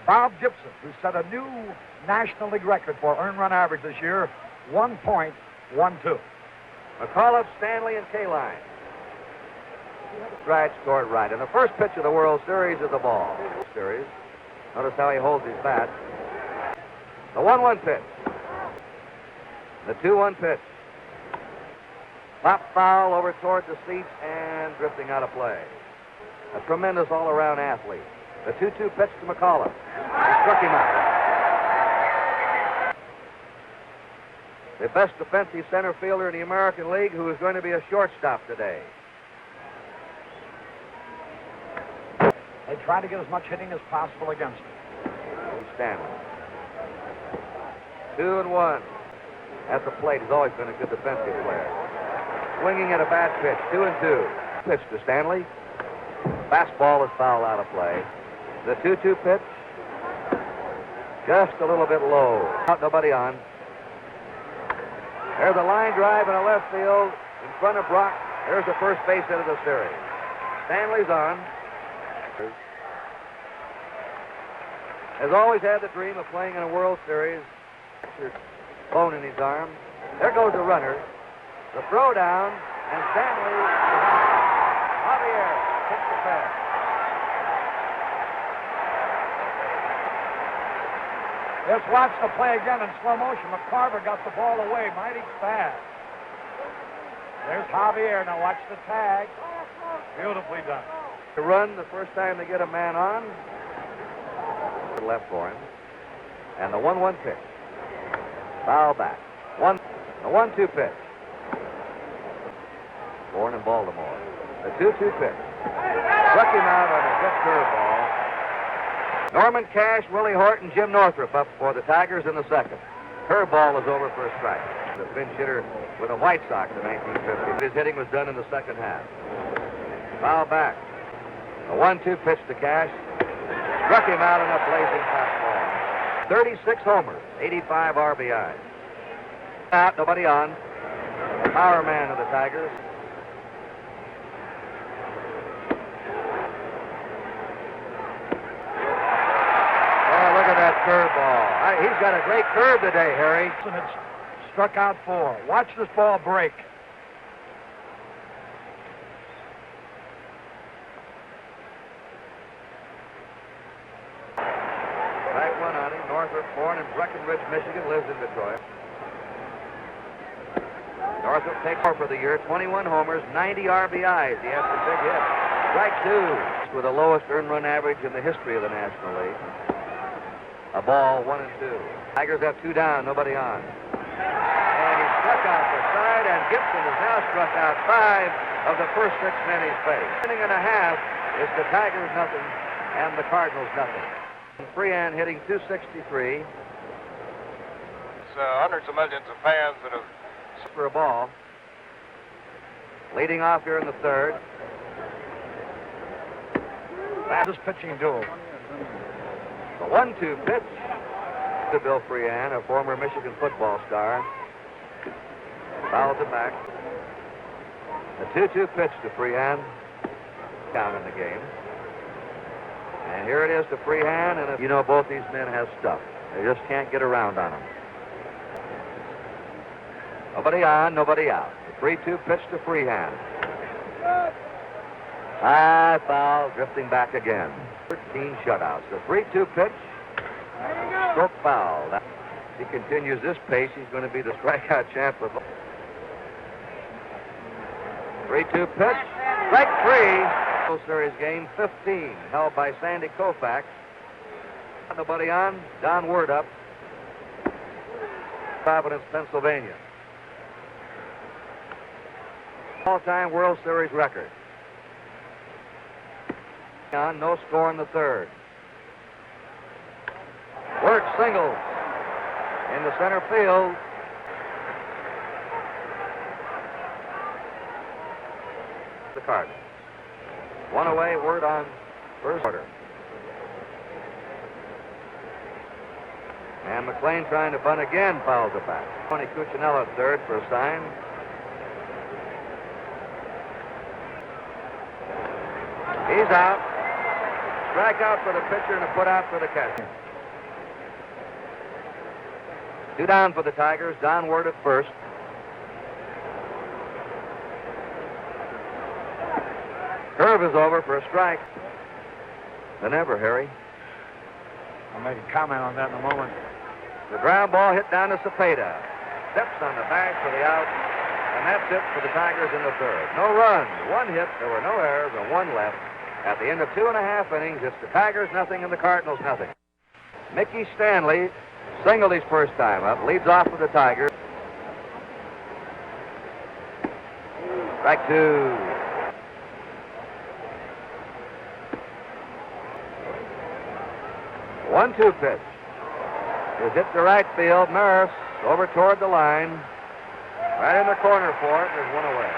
Bob Gibson, who set a new National League record for earned run average this year, 1.12. McAuliffe, Stanley, and Kaline. Strides toward right. And the first pitch of the World Series is the ball. Series. Notice how he holds his bat. The 1-1 pitch. The 2-1 pitch. Pop foul over toward the seats and drifting out of play. A tremendous all-around athlete. The 2-2 pitch to McAuliffe. He struck him out. The best defensive center fielder in the American League, who is going to be a shortstop today. They try to get as much hitting as possible against him. Stanley. 2-1. At the plate, has always been a good defensive player. Swinging at a bad pitch. 2-2. Pitch to Stanley. Fastball is fouled out of play. The 2-2 pitch. Just a little bit low. Out, nobody on. There's a line drive in a left field in front of Brock. There's the first base hit of the series. Stanley's on. Has always had the dream of playing in a World Series. Bone in his arm. There goes the runner. The throw down, and Stanley is out. Javier hits the pass. Let's watch the play again in slow motion. McCarver got the ball away mighty fast. There's Javier. Now watch the tag. Beautifully done. To run the first time they get a man on. Left for him. And the 1-1 pitch. Foul back. The 1-2 pitch. Born in Baltimore. The 2-2 pitch. Struck him out on a good curveball. Norman Cash, Willie Horton, Jim Northrup up for the Tigers in the second. Curveball is over for a strike. The pinch hitter with the White Sox in 1950. His hitting was done in the second half. Foul back. The 1-2 pitch to Cash. Struck him out on a blazing fastball. 36 homers, 85 RBIs. Out, nobody on. Power man of the Tigers. Oh, look at that curveball. He's got a great curve today, Harry. And it's struck out 4. Watch this ball break. Northrup, born in Breckenridge, Michigan, lives in Detroit. Northrup takes 4 for the year, 21 homers, 90 RBIs. He has some big hits. Strike 2 with the lowest earned run average in the history of the National League. A ball, 1-2. Tigers have 2 down, nobody on. And he struck out the side, and Gibson has now struck out 5 of the first 6 men he's faced. Inning and a half is the Tigers nothing and the Cardinals nothing. Freehan hitting .263. It's hundreds of millions of fans that have... For a ball. Leading off here in the third. That's pitching duel. The 1-2 pitch to Bill Freehan, a former Michigan football star. Fouls it back. The 2-2 pitch to Freehan. Down in the game. And here it is to Freehan, and you know both these men have stuff. They just can't get around on them. Nobody on, nobody out. The 3-2 pitch to Freehan. High foul, drifting back again. 13 shutouts. The 3-2 pitch. Stroke foul. If he continues this pace, he's going to be the strikeout champ for 3-2 pitch. Strike 3. Series game 15, held by Sandy Koufax. Nobody on. Don Word up. Providence, Pennsylvania. All-time World Series record. On, no score in the third. Word singles in the center field. The Cardinals. 1 away, Word on first order. And McLean trying to bunt again, fouls it back. Tony Cuccinella third for a sign. He's out. Strikeout for the pitcher and a put out for the catcher. 2 down for the Tigers. Downward at first. Curve is over for a strike. Than ever, Harry. I'll make a comment on that in a moment. The ground ball hit down to Cepeda. Steps on the bag for the out. And that's it for the Tigers in the third. No runs, 1 hit, there were no errors, and 1 left. At the end of 2.5 innings, it's the Tigers nothing and the Cardinals nothing. Mickey Stanley singled his first time up, leads off for the Tigers. Strike 2. One-two pitch. Is hit to right field. Maris over toward the line. Right in the corner for it. There's 1 away.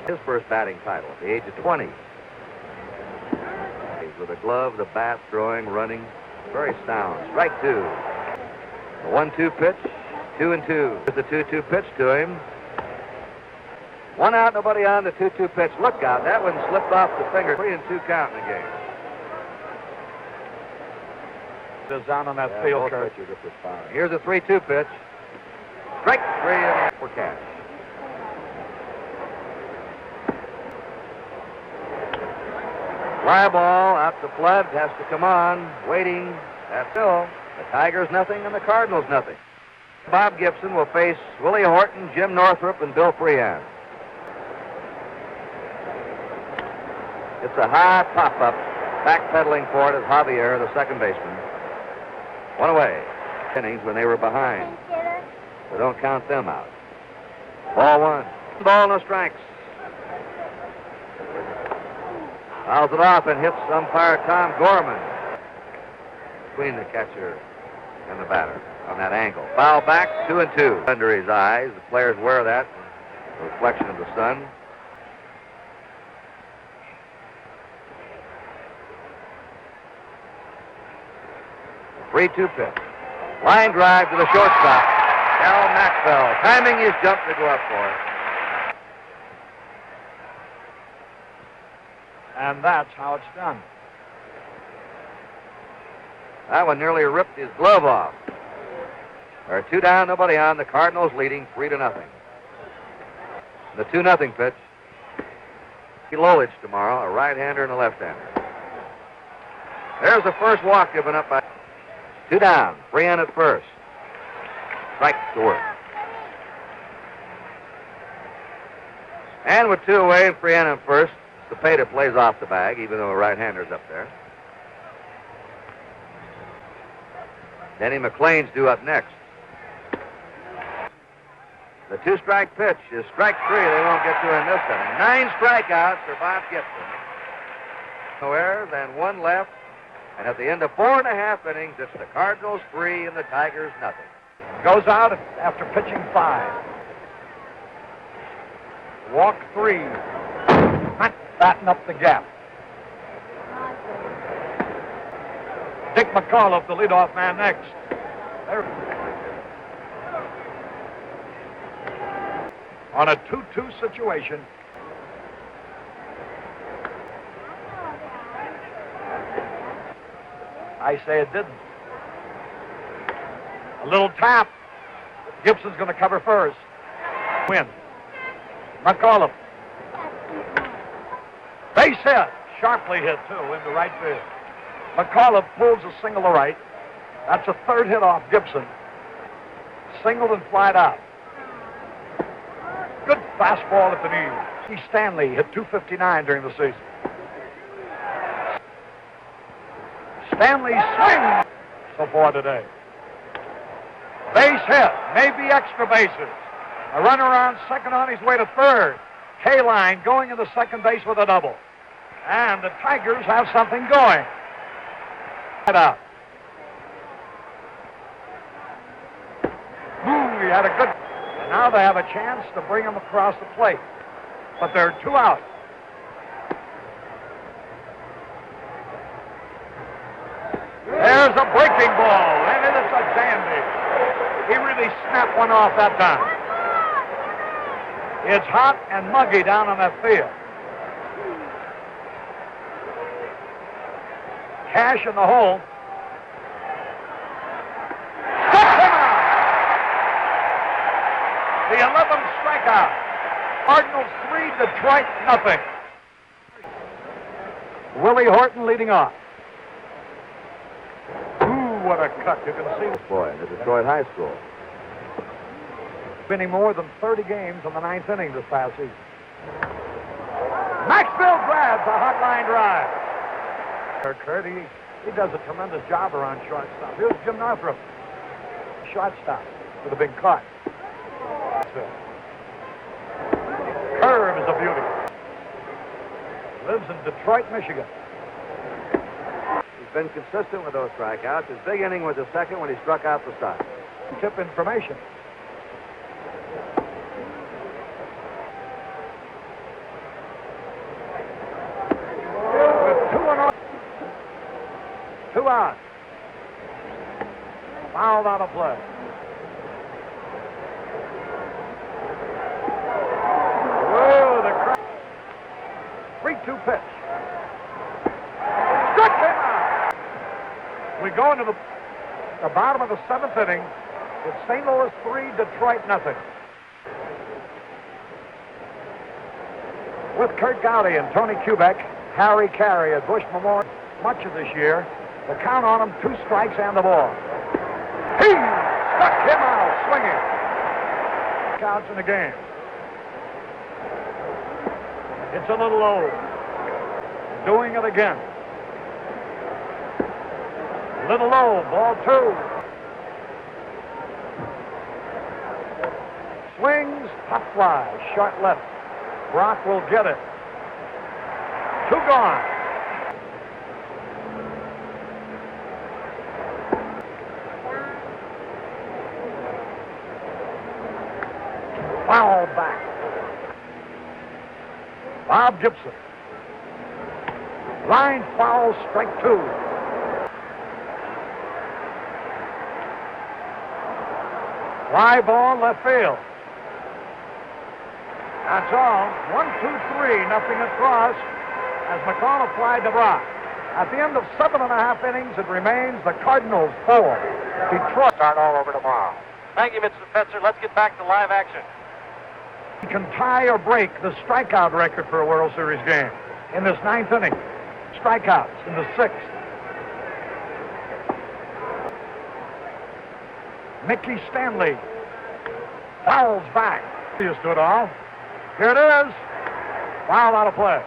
His first batting title at the age of 20. He's with a glove, the bat, throwing, running. Very sound. Strike 2. The 1-2 pitch. 2-2. There's the 2-2 pitch to him. 1 out, nobody on. The 2-2 pitch. Look out. That one slipped off the finger. 3-2 count in the game. Is down on that field, Kurt. Here's a 3-2 pitch. Strike 3 and for catch. Fly ball out to Flood. Has to come on. Waiting. That's all. The Tigers nothing and the Cardinals nothing. Bob Gibson will face Willie Horton, Jim Northrup, and Bill Freehan. It's a high pop-up. Backpedaling for it is Javier, the second baseman. 1 away. Innings when they were behind. So don't count them out. Ball 1. Ball, no strikes. Fouls it off and hits umpire Tom Gorman. Between the catcher and the batter on that angle. Foul back, 2-2. Under his eyes. The players wear that. The reflection of the sun. A 3-2 pitch. Line drive to the shortstop. Al Maxwell timing his jump to go up for it. And that's how it's done. That one nearly ripped his glove off. There are 2 down, nobody on. The Cardinals leading 3-0. The 2-0 pitch. Lolich tomorrow, a right-hander and a left-hander. There's the first walk given up by 2 down. Freehan at first. Strike to work. And with 2 away and Freehan at first, Cepeda plays off the bag, even though a right-hander's up there. Denny McClain's due up next. The 2-strike pitch is strike 3. They won't get to in this inning. 9 strikeouts for Bob Gibson. No errors and 1 left. And at the end of 4.5 innings, it's the Cardinals 3 and the Tigers nothing. Goes out after pitching 5. Walk 3. Not batting up the gap. Dick McAuliffe, the leadoff man, next. There. On a 2-2 situation. I say it didn't. A little tap. Gibson's going to cover first. Win. McAuliffe. Base hit. Sharply hit, too, into right field. McAuliffe pulls a single to right. That's a 3rd hit off Gibson. Singled and flied out. Good fastball at the knee. Mickey Stanley hit .259 during the season. Stanley swings so far today. Base hit, maybe extra bases. A runner on second on his way to 3rd. K-Line going into second base with a double. And the Tigers have something going. Out. He had a good... And now they have a chance to bring him across the plate. But there are 2 out. There's a breaking ball, and it is a dandy. He really snapped one off that time. It's hot and muggy down on that field. Cash in the hole. Struck him out. The 11th strikeout. Cardinals 3, Detroit nothing. Willie Horton leading off. Ooh, what a cut. You can see. Boy, the Detroit High School. Winning more than 30 games in the 9th inning this past season. Maxfield grabs a hot line drive. Kurt, he does a tremendous job around shortstop. Here's Jim Northrup. Shortstop with a big cut. Curve is a beauty. Lives in Detroit, Michigan. He's been consistent with those strikeouts. His big inning was the second when he struck out the side. Tip information. With 2-0. 2 out. Fouled out of play. Whoa, the crowd. 3-2 pitch. Struck him out. We go into the bottom of the 7th inning. It's St. Louis 3, Detroit nothing. With Kurt Gowdy and Tony Kubek, Harry Carey at Bush Memorial much of this year, the count on him, 2 strikes and the ball. He struck him out swinging. Counts in the game. It's a little low. Doing it again. Little low, ball 2. Swings, pop fly, short left. Brock will get it. 2 gone. Foul back. Bob Gibson. Line foul, strike 2. Fly ball, left field. That's all. 1, 2, 3, nothing across as McCall applied to Brock. At the end of 7.5 innings, it remains the Cardinals 4. Detroit Start all over tomorrow. Thank you, Mr. Fetzer. Let's get back to live action. can tie or break the strikeout record for a World Series game in this 9th inning. Strikeouts in the 6th. Mickey Stanley fouls back. Used to it all. Here it is. Foul out of play.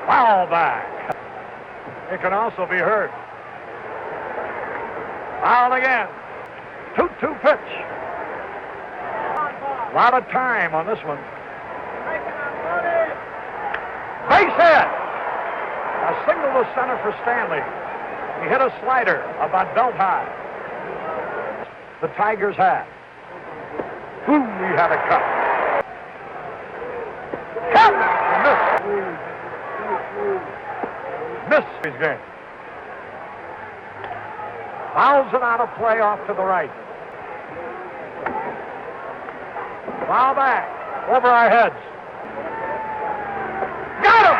Foul back. It can also be heard. Foul again. 2-2 pitch. A lot of time on this one. Base hit. A single to center for Stanley. He hit a slider about belt high. The Tigers had. Ooh, he had a cut. Cut! Missed his game. Fouls it out of play off to the right. Foul back. Over our heads. Got him!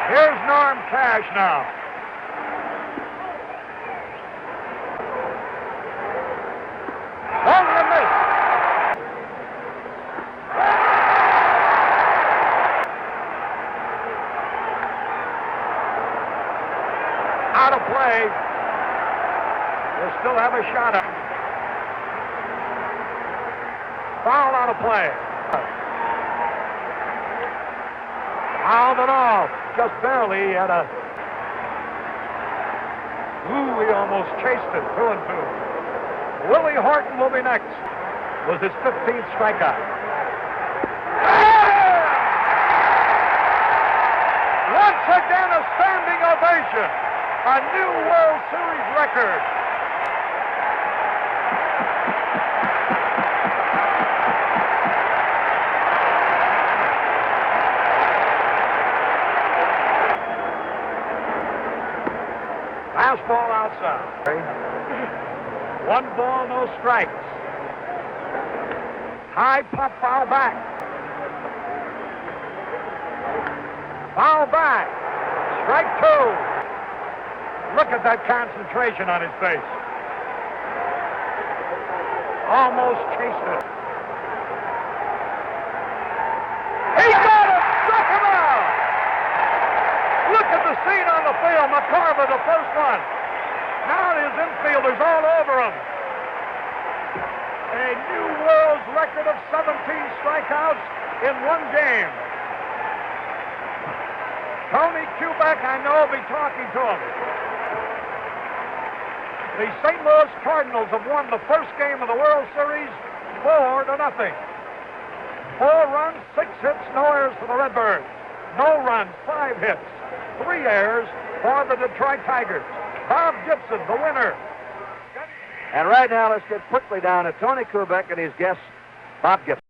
Here's Norm Cash now. On the miss. Out of play. We'll still have a shot at it. Foul out of play. Fouled it off. Just barely. He had a... Ooh, he almost chased it. 2-2. Willie Horton will be next. Was his 15th strikeout. Once again, a standing ovation. A new World Series record. Fastball outside. 1 ball, no strikes. High pop, foul back. Foul back. Strike two. Look at that concentration on his face. Almost chased it. He got it! Struck him out! Look at the scene on the field. McCarver, the first one. Now his infielders all over him. A new world's record of 17 strikeouts in one game. Tony Kubek, I know, will be talking to him. The St. Louis Cardinals have won the first game of the World Series 4-0. 4 runs, 6 hits, no errors for the Redbirds. No runs, 5 hits, 3 errors for the Detroit Tigers. Bob Gibson, the winner. And right now, let's get quickly down to Tony Kubek and his guest, Bob Gibson.